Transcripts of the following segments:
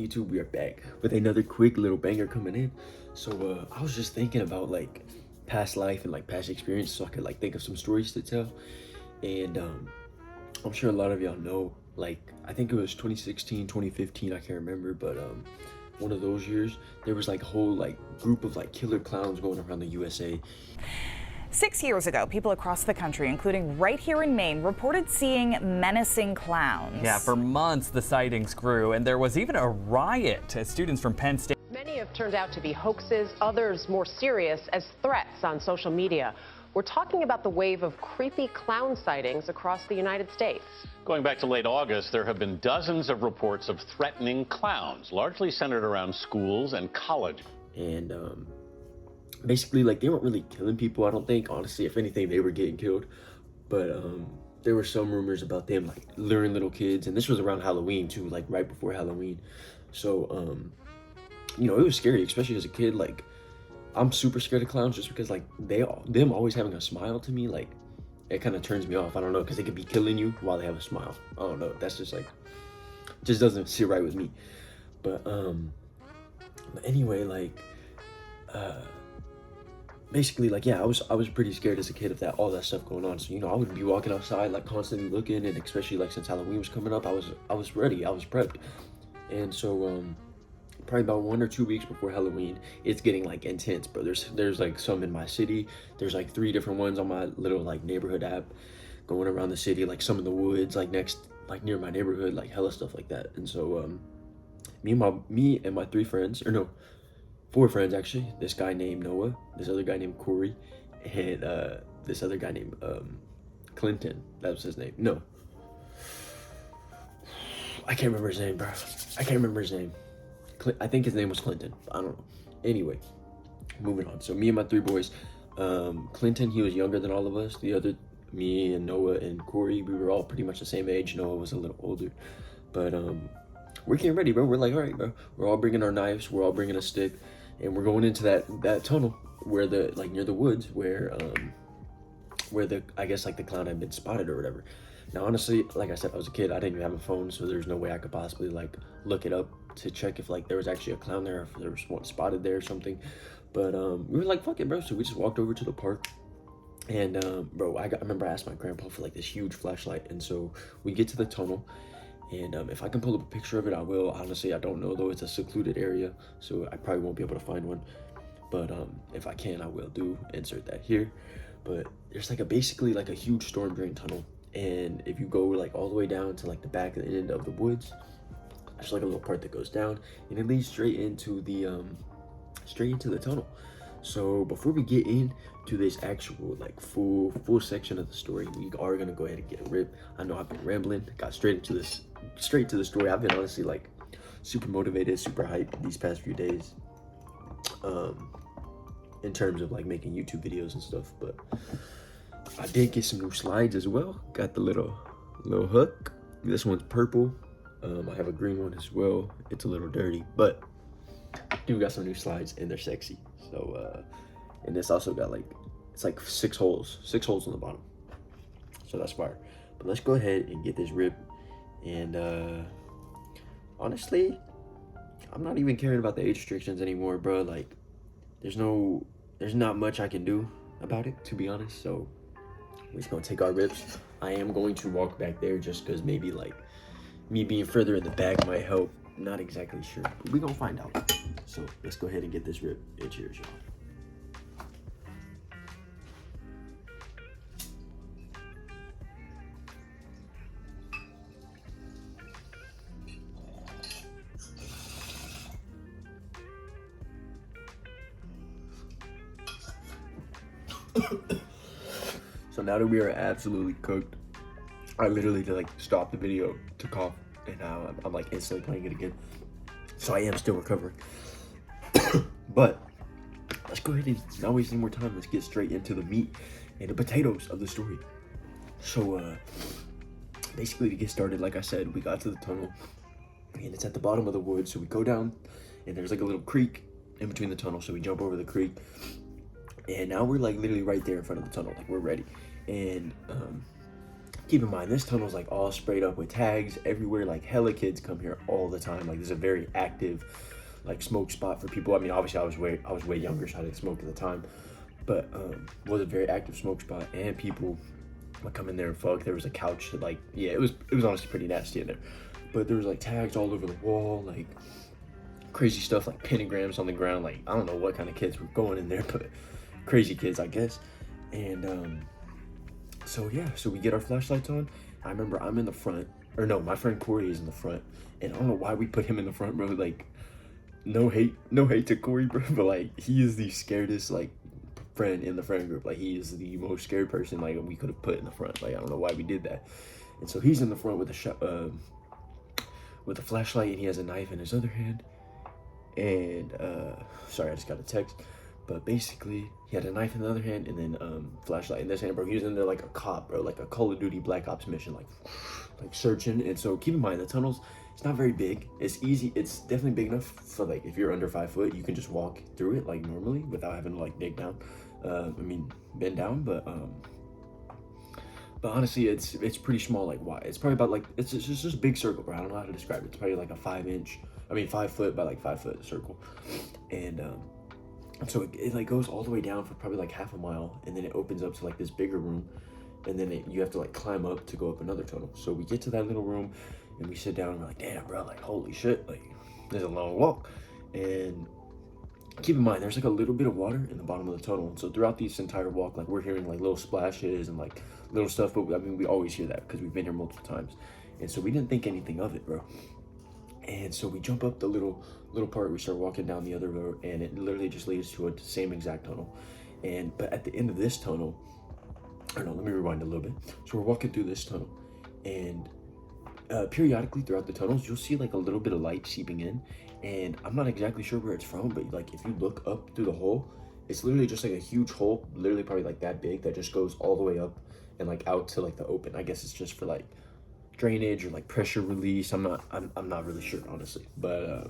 YouTube? We are back with another quick little banger coming in. So I was just thinking about like past life and like past experience, so I could like think of some stories to tell. And I'm sure a lot of y'all know, like I think it was 2016, 2015, I can't remember, but one of those years there was like a whole like group of like killer clowns going around the USA. 6 years ago, people across the country, including right here in Maine, reported seeing menacing clowns. Yeah, for months the sightings grew, and there was even a riot as students from Penn State. Many have turned out to be hoaxes, others more serious as threats on social media. We're talking about the wave of creepy clown sightings across the United States. Going back to late August, there have been dozens of reports of threatening clowns, largely centered around schools and colleges. And basically, like, they weren't really killing people, I don't think. Honestly, if anything, they were getting killed. But there were some rumors about them like luring little kids, and this was around Halloween too, like right before Halloween. So you know, it was scary, especially as a kid. Like, I'm super scared of clowns just because like them always having a smile, to me, like it kind of turns me off. I don't know, because they could be killing you while they have a smile. I don't know, that's just like, just doesn't sit right with me. But anyway, like basically, like, yeah, I was pretty scared as a kid of that, all that stuff going on. So, you know, I would be walking outside like constantly looking, and especially like since Halloween was coming up, I was ready, I was prepped. And so probably about 1 or 2 weeks before Halloween, it's getting like intense, bro. There's like some in my city. There's like 3 different ones on my little like neighborhood app going around the city, like some in the woods, like near my neighborhood, like hella stuff like that. And so me and my 3 friends, or no, 4 friends actually, this guy named Noah, this other guy named Corey, and this other guy named Clinton. That was his name. No, I can't remember his name, bro. I can't remember his name. I think his name was Clinton. I don't know. Anyway, moving on. So me and my 3 boys, Clinton, he was younger than all of us. The other, me and Noah and Corey, we were all pretty much the same age. Noah was a little older, but we're getting ready, bro. We're like, all right, bro. We're all bringing our knives. We're all bringing a stick, and we're going into that tunnel where the, like, near the woods where the, I guess, like the clown had been spotted or whatever. Now, honestly, like I said, I was a kid. I didn't even have a phone, so there's no way I could possibly like look it up to check if like there was actually a clown there, if there was one spotted there or something. But we were like, fuck it, bro. So we just walked over to the park, and bro, I remember I asked my grandpa for like this huge flashlight, and so we get to the tunnel, and if I can pull up a picture of it, I will. Honestly, I don't know though. It's a secluded area, so I probably won't be able to find one. But if I can, I will do insert that here. But there's like basically like a huge storm drain tunnel. And if you go like all the way down to like the back end of the woods, there's like a little part that goes down, and it leads straight into the tunnel. So before we get into this actual like full section of the story, we are gonna go ahead and get a rip. I know I've been rambling, got straight to the story. I've been honestly like super motivated, super hyped these past few days, in terms of like making YouTube videos and stuff. But I did get some new slides as well. Got the little hook. This one's purple. I have a green one as well. It's a little dirty, but I do got some new slides, and they're sexy. So and this also got like, it's like 6 holes on the bottom. So that's fire. But let's go ahead and get this rip. And honestly, I'm not even caring about the age restrictions anymore, bro. Like, there's not much I can do about it, to be honest. So we're just gonna take our rips. I am going to walk back there just because maybe like me being further in the back might help. Not exactly sure, but we're gonna find out. So let's go ahead and get this rip, and cheers, y'all. So now that we are absolutely cooked, I literally like stopped the video to cough, and now I'm like instantly playing it again. So I am still recovering. But let's go ahead and not waste any more time. Let's get straight into the meat and the potatoes of the story. So basically, to get started, like I said, we got to the tunnel, and it's at the bottom of the woods. So we go down, and there's like a little creek in between the tunnel. So we jump over the creek, and now we're like literally right there in front of the tunnel. Like, we're ready. And keep in mind, this tunnel's like all sprayed up with tags everywhere. Like hella kids come here all the time. Like this is a very active like smoke spot for people. I mean, obviously I was way younger, so I didn't smoke at the time, but was a very active smoke spot, and people would come in there and fuck. There was a couch that like, yeah, it was honestly pretty nasty in there, but there was like tags all over the wall, like crazy stuff, like pentagrams on the ground. Like I don't know what kind of kids were going in there, but crazy kids, I guess. And so yeah, so we get our flashlights on. I remember I'm in the front, or no, my friend Corey is in the front, and I don't know why we put him in the front, bro. Like no hate to Corey, bro, but like he is the scaredest like friend in the friend group. Like he is the most scared person like we could have put in the front. Like I don't know why we did that. And so he's in the front with a flashlight, and he has a knife in his other hand. And sorry, I just got a text, but basically he had a knife in the other hand and then flashlight in this hand, bro. He was in there like a cop, bro, like a Call of Duty Black Ops mission, like searching. And so keep in mind, the tunnels, it's not very big. It's easy. It's definitely big enough for like if you're under 5 foot, you can just walk through it like normally without having to like dig down. Bend down, but honestly, it's pretty small, like wide. It's probably about like, it's just a big circle, bro. I don't know how to describe it. It's probably like a 5 foot by like 5 foot circle. And so it like goes all the way down for probably like half a mile, and then it opens up to like this bigger room, and then you have to like climb up to go up another tunnel. So we get to that little room and we sit down and we're like, damn, bro, like holy shit, like there's a long walk. And keep in mind, there's like a little bit of water in the bottom of the tunnel. And so throughout this entire walk, like we're hearing like little splashes and like little stuff, but I mean, we always hear that because we've been here multiple times. And so we didn't think anything of it, bro. And so we jump up the little part, we start walking down the other road, and it literally just leads to the same exact tunnel. But at the end of this tunnel, or no, let me rewind a little bit. So we're walking through this tunnel, and periodically throughout the tunnels, you'll see like a little bit of light seeping in. And I'm not exactly sure where it's from, but like if you look up through the hole, it's literally just like a huge hole, literally probably like that big, that just goes all the way up and like out to like the open. I guess it's just for like drainage or like pressure release. I'm not really sure, honestly, but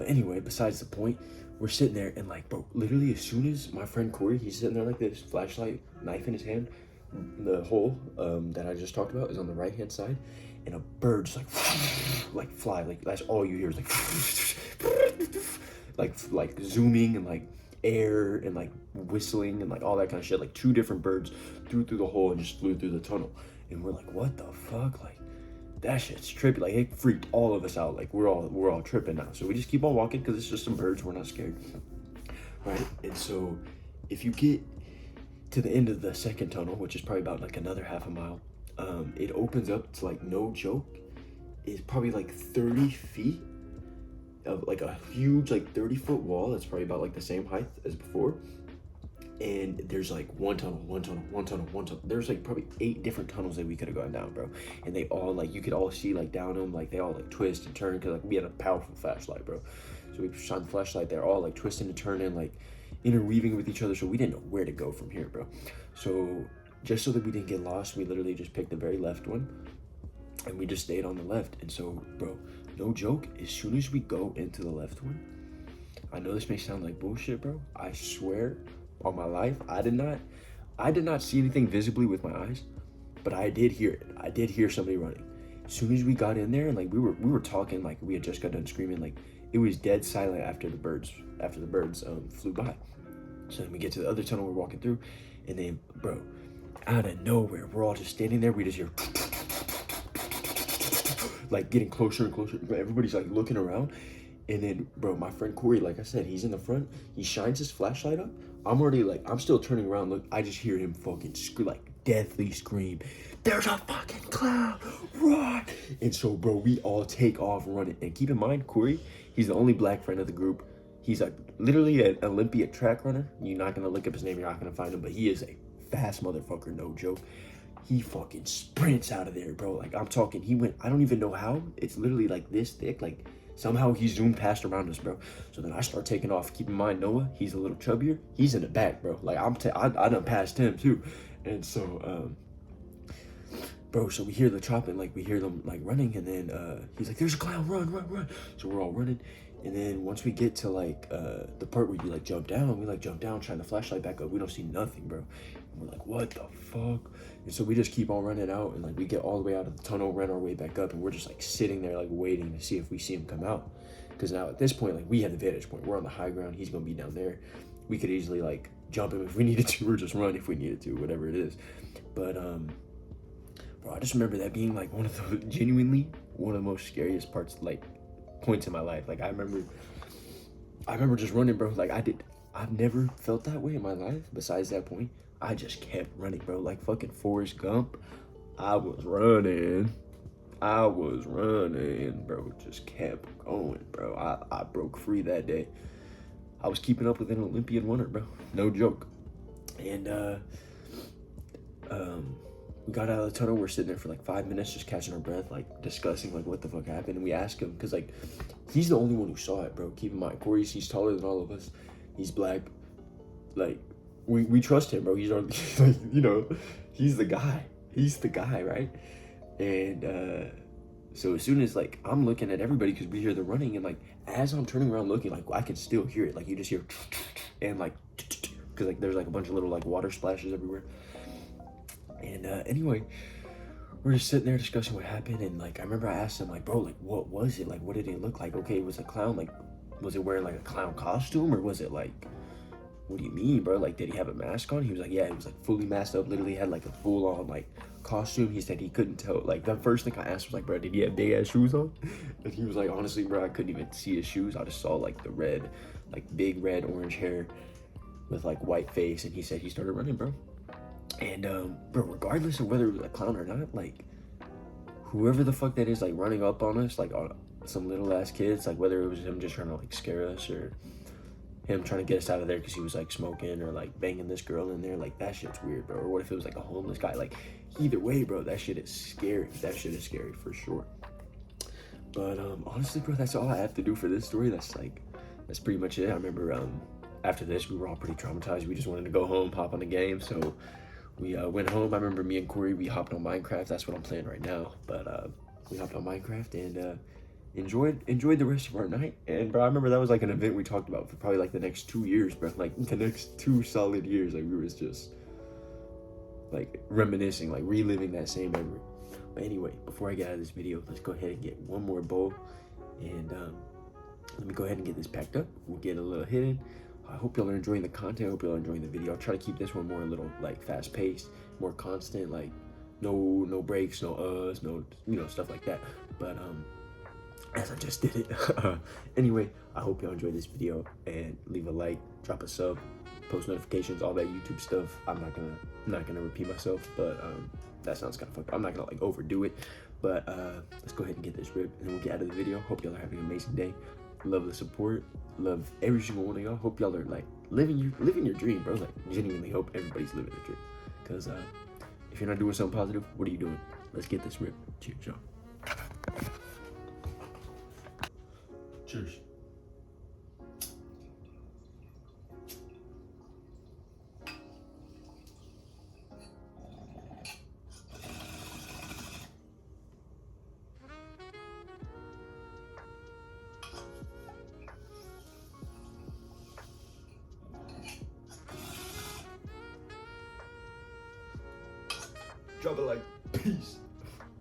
anyway, besides the point, we're sitting there, and like, bro, literally as soon as my friend Corey, he's sitting there like this, flashlight, knife in his hand, the hole that I just talked about is on the right hand side, and a bird just like fly, like that's all you hear is like zooming and like air and like whistling and like all that kind of shit. Like 2 different birds through the hole and just flew through the tunnel. And we're like, what the fuck? Like, that shit's trippy. Like, it freaked all of us out. Like, we're all tripping now. So we just keep on walking because it's just some birds. We're not scared, right? And so if you get to the end of the second tunnel, which is probably about like another half a mile, it opens up to, like, no joke, is probably like 30 feet of like a huge like 30-foot wall that's probably about like the same height as before. And there's like one tunnel. There's like probably 8 different tunnels that we could have gone down, bro. And they all like, you could all see like down them, like they all like twist and turn, because like we had a powerful flashlight, bro. So we shone the flashlight, they're all like twisting and turning, like interweaving with each other. So we didn't know where to go from here, bro. So just so that we didn't get lost, we literally just picked the very left one, and we just stayed on the left. And so, bro, no joke, as soon as we go into the left one, I know this may sound like bullshit, bro, I swear on my life, I did not see anything visibly with my eyes, but I did hear it. I did hear somebody running. As soon as we got in there, and like we were talking, like we had just got done screaming, like it was dead silent after the birds flew by. So then we get to the other tunnel we're walking through, and then, bro, out of nowhere, we're all just standing there, we just hear like getting closer and closer. Everybody's like looking around. And then, bro, my friend Corey, like I said, he's in the front. He shines his flashlight up. I'm still turning around. Look, I just hear him fucking deathly scream, "There's a fucking clown, run!" And so, bro, we all take off running. And keep in mind, Corey, he's the only black friend of the group. He's like literally an Olympic track runner. You're not gonna look up his name. You're not gonna find him. But he is a fast motherfucker, no joke. He fucking sprints out of there, bro. Like I'm talking, he went, I don't even know how. It's literally like this thick, like somehow he zoomed past around us, bro. So then I start taking off. Keep in mind, Noah, he's a little chubbier. He's in the back, bro. Like I done passed him too. And so, bro, so we hear the chopping, like we hear them like running, and then he's like, "There's a clown, run." So we're all running. And then once we get to like the part where you like jump down, we like jump down, shine the flashlight back up. We don't see nothing, bro. And we're like, what the fuck? And so we just keep on running out, and like we get all the way out of the tunnel, run our way back up, and we're just like sitting there like waiting to see if we see him come out. Because now at this point, like we have the vantage point. We're on the high ground. He's gonna be down there. We could easily like jump him if we needed to, or just run if we needed to, whatever it is. But bro, I just remember that being like one of the genuinely one of the most scariest parts, like points in my life. Like I remember just running, bro. Like I've never felt that way in my life. Besides that point, I just kept running, bro. Like fucking Forrest Gump. I was running, bro. Just kept going, bro. I broke free that day. I was keeping up with an Olympian runner, bro. No joke. And we got out of the tunnel. We're sitting there for like 5 minutes, just catching our breath, like discussing like what the fuck happened. And we asked him, because like he's the only one who saw it, bro. Keep in mind, he's taller than all of us. He's black. Like we trust him, bro. He's our, like, you know, he's the guy. He's the guy, right? And so as soon as like I'm looking at everybody, because we hear the running, and like as I'm turning around looking, like I can still hear it. Like you just hear and like because like there's like a bunch of little like water splashes everywhere. And anyway, we're just sitting there discussing what happened, and like I remember I asked him, like, bro, like what was it? Like what did it look like? Okay, it was a clown. Like was it wearing like a clown costume, or was it like, what do you mean, bro? Like did he have a mask on? He was like, yeah, he was like fully masked up, literally had like a full on like costume. He said he couldn't tell. Like the first thing I asked was like, bro, did he have big ass shoes on? And he was like, honestly, bro, I couldn't even see his shoes. I just saw like the red, like big red orange hair with like white face. And he said he started running, bro. And bro, regardless of whether it was a clown or not, like whoever the fuck that is, like running up on us, like on some little ass kids, like whether it was him just trying to like scare us, or him trying to get us out of there because he was like smoking or like banging this girl in there, like that shit's weird, bro. Or what if it was like a homeless guy? Like either way, bro, that shit is scary. That shit is scary for sure. But honestly, bro, that's all I have to do for this story. That's pretty much it. I remember after this, we were all pretty traumatized. We just wanted to go home, hop on the game. So we went home. I remember me and Corey, we hopped on Minecraft. That's what I'm playing right now. But we hopped on Minecraft and enjoyed the rest of our night. And bro, I remember that was like an event we talked about for probably like the next 2 years, bro. Like the next 2 solid years, like we was just like reminiscing, like reliving that same memory. But anyway, before I get out of this video, let's go ahead and get one more bowl, and let me go ahead and get this packed up. We'll get a little hidden. I hope y'all are enjoying the content. I hope y'all are enjoying the video. I'll try to keep this one more a little like fast paced, more constant, like no breaks, no no, you know, stuff like that. But as I just did it. Anyway, I hope y'all enjoyed this video, and leave a like, drop a sub, post notifications, all that YouTube stuff. I'm not gonna repeat myself, but that sounds kind of fucked up. I'm not gonna like overdo it, but let's go ahead and get this ripped, and then we'll get out of the video. Hope y'all are having an amazing day. Love the support, love every single one of y'all. Hope y'all are like living your dream, bro. Like genuinely hope everybody's living their dream, because if you're not doing something positive, what are you doing? Let's get this ripped. Cheers, y'all. Cheers. Drop it like peace.